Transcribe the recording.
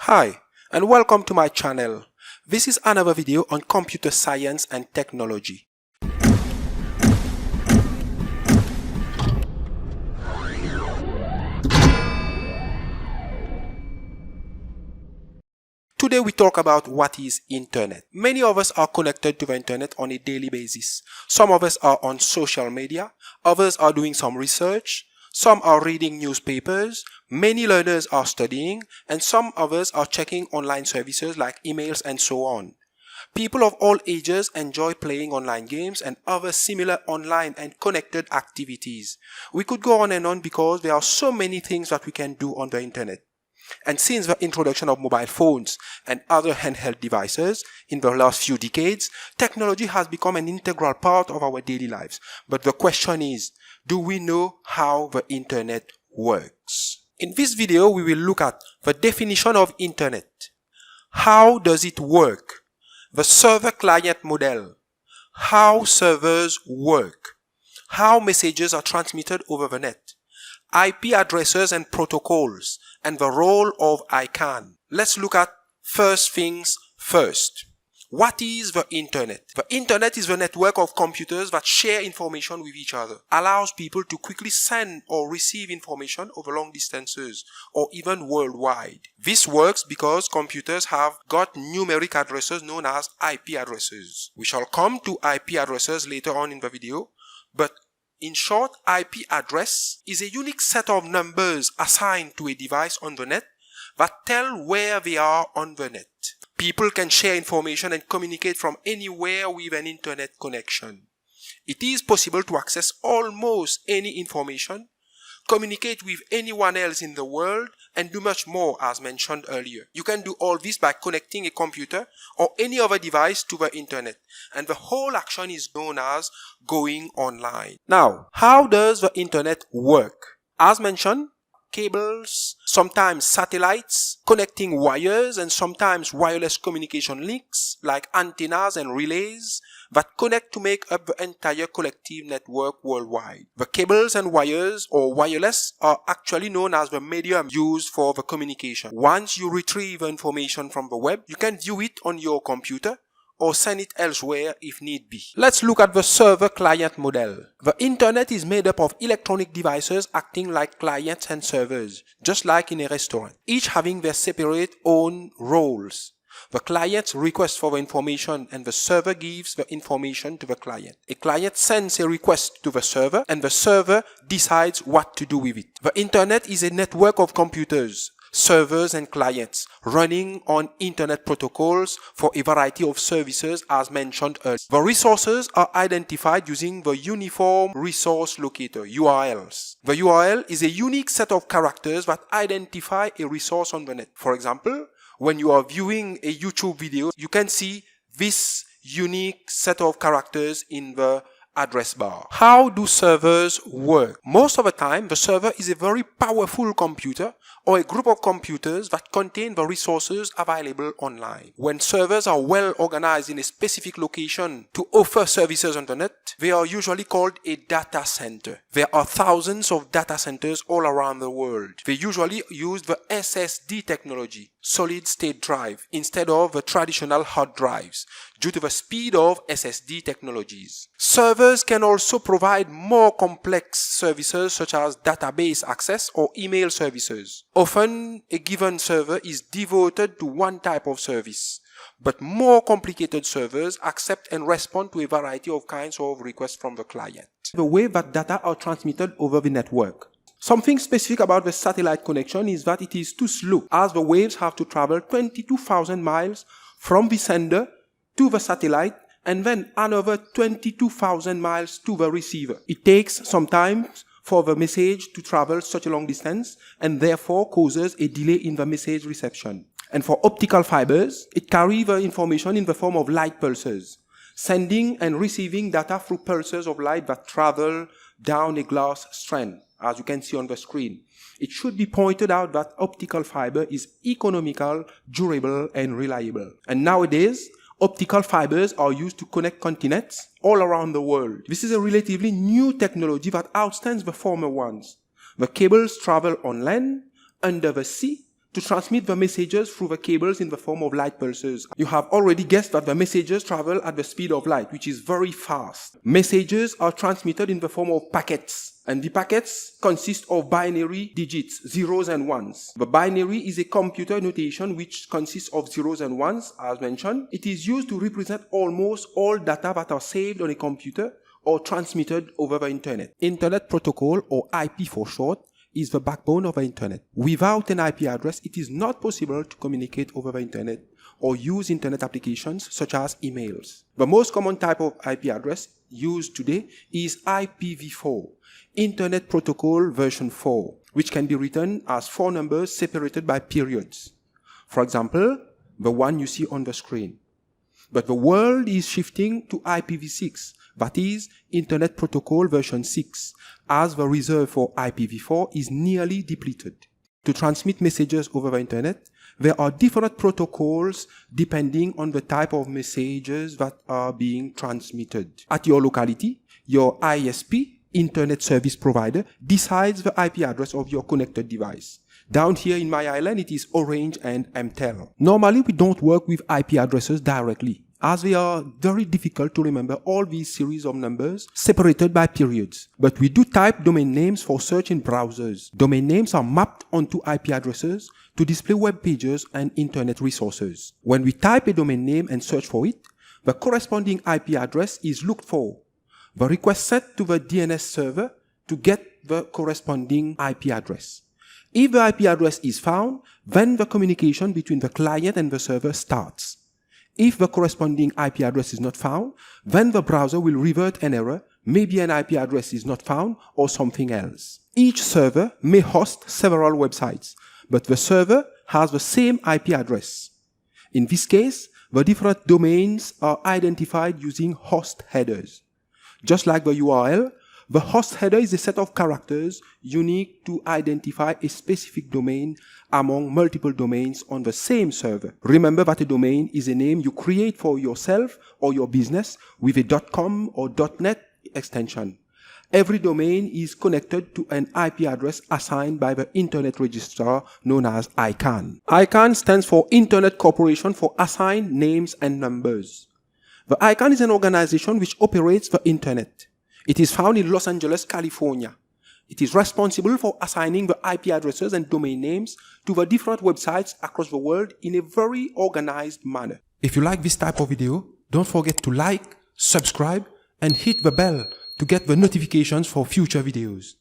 Hi, and welcome to my channel. This is another video on computer science and technology. Today we talk about what is internet. Many of us are connected to the internet on a daily basis. Some of us are on social media, others are doing some research, some are reading newspapers, many learners are studying, and some others are checking online services like emails and so on. People of all ages enjoy playing online games and other similar online and connected activities. We could go on and on because there are so many things that we can do on the internet. And since the introduction of mobile phones and other handheld devices in the last few decades, technology has become an integral part of our daily lives. But the question is, do we know how the internet works? In this video, we will look at the definition of internet. How does it work? The server-client model. How servers work. How messages are transmitted over the net. IP addresses and protocols, and the role of ICANN. Let's look at first things first. What is the internet? The internet is the network of computers that share information with each other, allows people to quickly send or receive information over long distances or even worldwide. This works because computers have got numeric addresses known as IP addresses. We shall come to IP addresses later on in the video, but in short, IP address is a unique set of numbers assigned to a device on the net that tell where they are on the net. People can share information and communicate from anywhere with an internet connection. It is possible to access almost any information, communicate with anyone else in the world, and do much more as mentioned earlier. You can do all this by connecting a computer or any other device to the internet, and the whole action is known as going online. Now, how does the internet work? As mentioned, cables, sometimes satellites, connecting wires, and sometimes wireless communication links like antennas and relays that connect to make up the entire collective network worldwide. The cables and wires or wireless are actually known as the medium used for the communication. Once you retrieve information from the web, you can view it on your computer or send it elsewhere if need be. Let's look at the server-client model. The internet is made up of electronic devices acting like clients and servers, just like in a restaurant, each having their separate own roles. The client requests for the information and the server gives the information to the client. A client sends a request to the server and the server decides what to do with it. The internet is a network of computers, servers and clients running on internet protocols for a variety of services as mentioned earlier. The resources are identified using the Uniform Resource Locator, URLs. The URL is a unique set of characters that identify a resource on the net. For example, when you are viewing a YouTube video, you can see this unique set of characters in the address bar. How do servers work? Most of the time, the server is a very powerful computer or a group of computers that contain the resources available online. When servers are well organized in a specific location to offer services on the net, they are usually called a data center. There are thousands of data centers all around the world. They usually use the SSD technology, solid state drive, instead of the traditional hard drives, due to the speed of SSD technologies. Servers can also provide more complex services such as database access or email services. Often, a given server is devoted to one type of service, but more complicated servers accept and respond to a variety of kinds of requests from the client. The way that data are transmitted over the network. Something specific about the satellite connection is that it is too slow, as the waves have to travel 22,000 miles from the sender to the satellite and then another 22,000 miles to the receiver. It takes some time for the message to travel such a long distance and therefore causes a delay in the message reception. And for optical fibers, it carries the information in the form of light pulses, sending and receiving data through pulses of light that travel down a glass strand, as you can see on the screen. It should be pointed out that optical fiber is economical, durable, and reliable. And nowadays, optical fibers are used to connect continents all around the world. This is a relatively new technology that outstands the former ones. The cables travel on land, under the sea, to transmit the messages through the cables in the form of light pulses. You have already guessed that the messages travel at the speed of light, which is very fast. Messages are transmitted in the form of packets, and the packets consist of binary digits, zeros and ones. The binary is a computer notation which consists of zeros and ones, as mentioned. It is used to represent almost all data that are saved on a computer or transmitted over the internet. Internet Protocol, or IP for short, is the backbone of the internet. Without an IP address, it is not possible to communicate over the internet or use internet applications such as emails. The most common type of IP address used today is IPv4, Internet Protocol version 4, which can be written as 4 numbers separated by periods. For example, the one you see on the screen. But the world is shifting to IPv6, that is, Internet Protocol version 6, as the reserve for IPv4 is nearly depleted. To transmit messages over the internet, there are different protocols depending on the type of messages that are being transmitted. At your locality, your ISP, Internet Service Provider, decides the IP address of your connected device. Down here in my island, it is Orange and MTEL. Normally, we don't work with IP addresses directly, as they are very difficult to remember all these series of numbers separated by periods. But we do type domain names for search in browsers. Domain names are mapped onto IP addresses to display web pages and internet resources. When we type a domain name and search for it, the corresponding IP address is looked for. The request sent to the DNS server to get the corresponding IP address. If the IP address is found, then the communication between the client and the server starts. If the corresponding IP address is not found, then the browser will revert an error, maybe an IP address is not found or something else. Each server may host several websites, but the server has the same IP address. In this case, the different domains are identified using host headers. Just like the URL, the host header is a set of characters unique to identify a specific domain among multiple domains on the same server. Remember that a domain is a name you create for yourself or your business with a .com or .net extension. Every domain is connected to an IP address assigned by the Internet Registrar known as ICANN. ICANN stands for Internet Corporation for Assigned Names and Numbers. The ICANN is an organization which operates the Internet. It is found in Los Angeles, California. It is responsible for assigning the IP addresses and domain names to the different websites across the world in a very organized manner. If you like this type of video, don't forget to like, subscribe, and hit the bell to get the notifications for future videos.